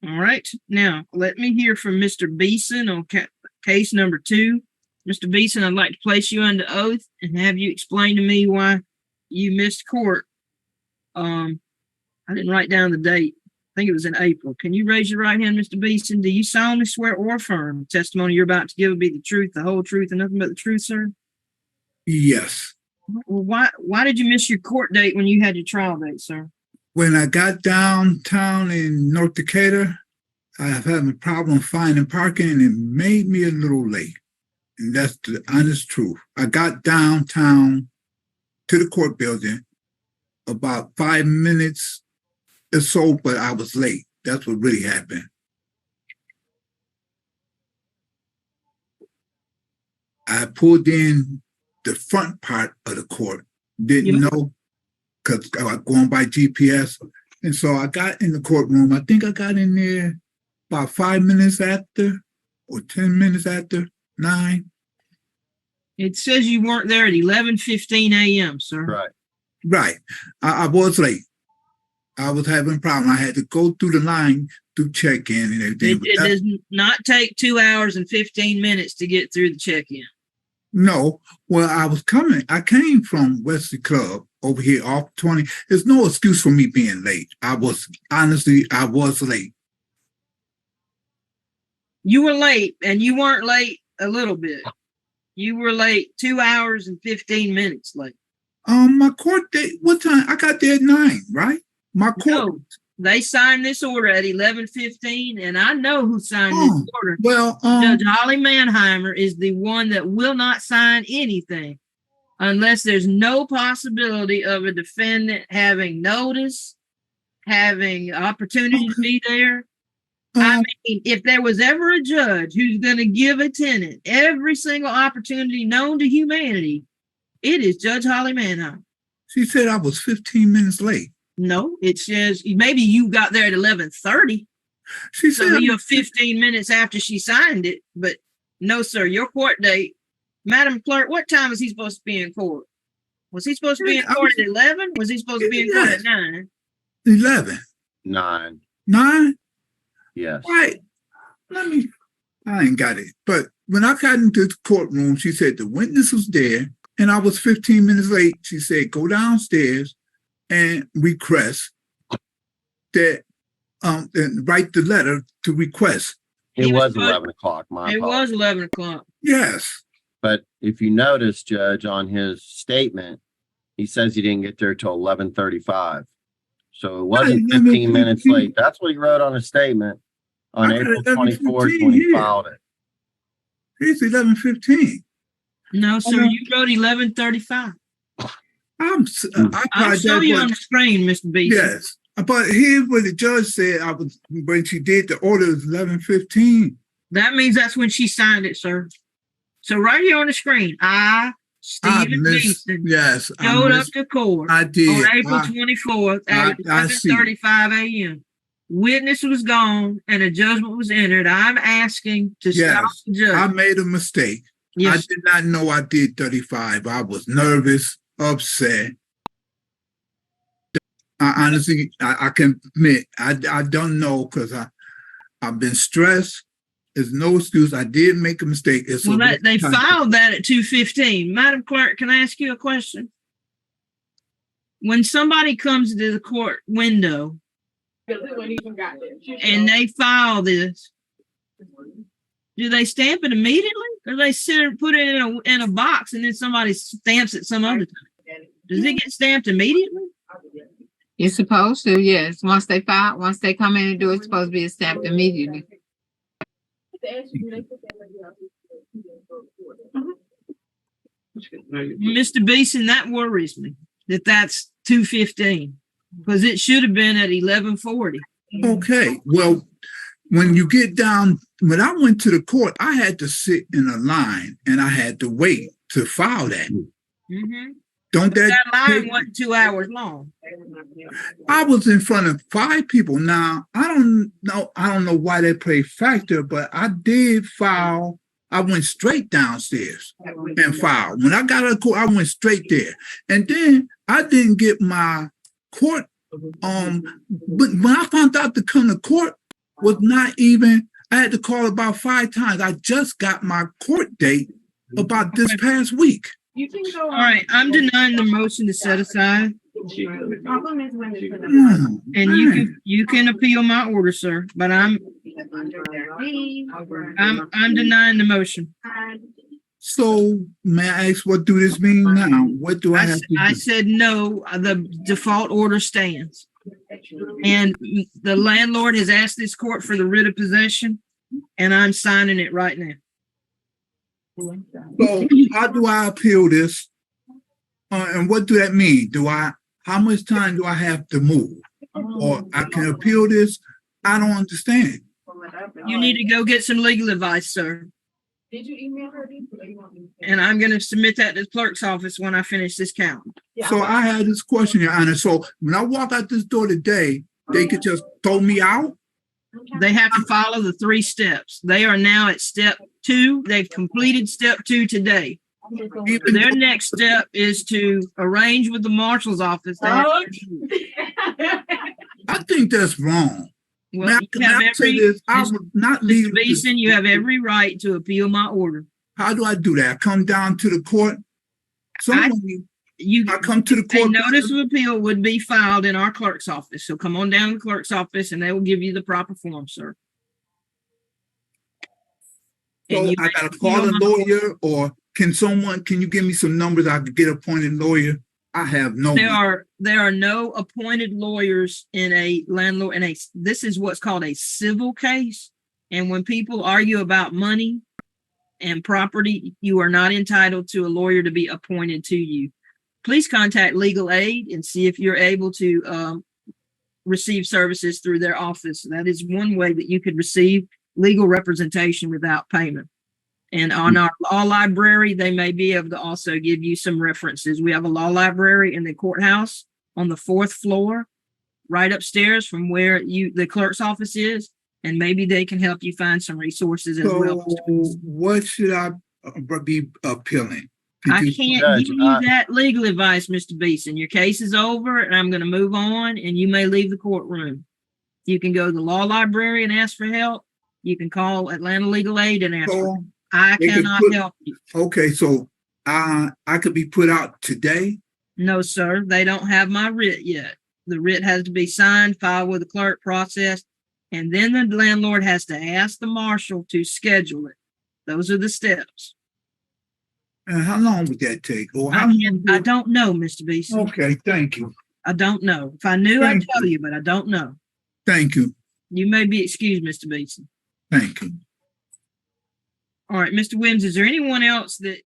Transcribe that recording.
All right. Now, let me hear from Mr. Beeson on case number 2. Mr. Beeson, I'd like to place you under oath and have you explain to me why you missed court. I didn't write down the date. I think it was in April. Can you raise your right hand, Mr. Beeson? Do you solemnly swear or affirm the testimony you're about to give will be the truth, the whole truth, and nothing but the truth, sir? Yes. Well, why did you miss your court date when you had your trial date, sir? When I got downtown in North Decatur, I was having a problem finding parking, and it made me a little late. And that's the honest truth. I got downtown to the court building about 5 minutes or so, but I was late. That's what really happened. I pulled in the front part of the court, didn't know, because I was going by GPS. And so I got in the courtroom. I think I got in there about 5 minutes after or 10 minutes after 9. It says you weren't there at 11:15 a.m., sir. Right. Right. I was late. I was having a problem. I had to go through the line to check in and everything. It does not take 2 hours and 15 minutes to get through the check-in. No. Well, I was coming. I came from Wesley Club over here off 20. There's no excuse for me being late. I was late. You were late, and you weren't late a little bit. You were late 2 hours and 15 minutes late. My court date, what time? I got there at 9, right? My court. No, they signed this order at 11:15, and I know who signed this order. Well, Judge Holly Manheimer is the one that will not sign anything unless there's no possibility of a defendant having notice, having opportunity to be there. I mean, if there was ever a judge who's going to give a tenant every single opportunity known to humanity, it is Judge Holly Manheimer. She said I was 15 minutes late. No, it says maybe you got there at 11:30. She said so you're 15 minutes after she signed it, but no, sir, your court date. Madam Clerk, what time was he supposed to be in court? Was he supposed to be in court at 11? Was he supposed to be in court at 9? 11. 9. 9? Yes. Right. I ain't got it. But when I got into the courtroom, she said the witness was there and I was 15 minutes late. She said, go downstairs and request that, and write the letter to request. It was 11 o'clock. It was 11 o'clock. Yes. But if you notice, Judge, on his statement, he says he didn't get there till 11:35. So it wasn't 15 minutes late. That's what he wrote on his statement on April 24th when he filed it. It's 11:15. No, sir, you wrote 11:35. I'll show you on the screen, Mr. Beeson. Yes. But here's what the judge said when she did the order, it was 11:15. That means that's when she signed it, sir. So right here on the screen, Stephen Beeson, showed up to court on April 24th at 11:35 a.m. Witness was gone and a judgment was entered. I'm asking to stop the judge. I made a mistake. Yes. I did not know I did 35. I was nervous, upset. Honestly, I can admit, I don't know because I've been stressed. There's no excuse. I did make a mistake. They filed that at 2:15. Madam Clerk, can I ask you a question? When somebody comes to the court window and they file this, do they stamp it immediately, or they put it in a box and then somebody stamps it some other time? Does it get stamped immediately? You're supposed to, yes. Once they come in and do it, it's supposed to be stamped immediately. Mr. Beeson, that worries me that's 2:15 because it should have been at 11:40. Okay, well, when you get down, when I went to the court, I had to sit in a line and I had to wait to file that. Mm-hmm. Don't That that line wasn't 2 hours long. I was in front of 5 people. Now, I don't know why they play factor, but I did file. I went straight downstairs and filed. When I got out of court, I went straight there. And then I didn't get my court. But when I found out to come to court was not even, I had to call about 5 times. I just got my court date about this past week. All right, I'm denying the motion to set aside, and you can appeal my order, sir. But I'm denying the motion. So may I ask, what do this mean now? What do I have to do? I said no. The default order stands, and the landlord has asked this court for the writ of possession, and I'm signing it right now. So how do I appeal this? And what do that mean? How much time do I have to move? Or I can appeal this? I don't understand. You need to go get some legal advice, sir. Did you email her? And I'm going to submit that to the clerk's office when I finish this count. So I had this question, Your Honor. So when I walk out this door today, they could just throw me out? They have to follow the 3 steps. They are now at step 2. They've completed step 2 today. Their next step is to arrange with the marshal's office. I think that's wrong. Well, you have Mr. Beeson, you have every right to appeal my order. How do I do that? I come down to the court? I come to the court. A notice of appeal would be filed in our clerk's office. So come on down to the clerk's office and they will give you the proper form, sir. So I got to call a lawyer, or can you give me some numbers I could get appointed lawyer? I have no. There are no appointed lawyers in a landlord this is what's called a civil case. And when people argue about money and property, you are not entitled to a lawyer to be appointed to you. Please contact legal aid and see if you're able to receive services through their office. That is one way that you could receive legal representation without payment. And on our law library, they may be able to also give you some references. We have a law library in the courthouse on the 4th floor, right upstairs from where the clerk's office is. And maybe they can help you find some resources as well. What should I be appealing? I can't give you that legal advice, Mr. Beeson. Your case is over and I'm going to move on and you may leave the courtroom. You can go to the law library and ask for help. You can call Atlanta Legal Aid and ask for help. I cannot help you. Okay, so I could be put out today? No, sir. They don't have my writ yet. The writ has to be signed, filed with the clerk, processed, and then the landlord has to ask the marshal to schedule it. Those are the steps. And how long would that take? Or I don't know, Mr. Beeson. Okay, thank you. I don't know. If I knew, I'd tell you, but I don't know. Thank you. You may be excused, Mr. Beeson. Thank you. All right, Mr. Williams, is there anyone else that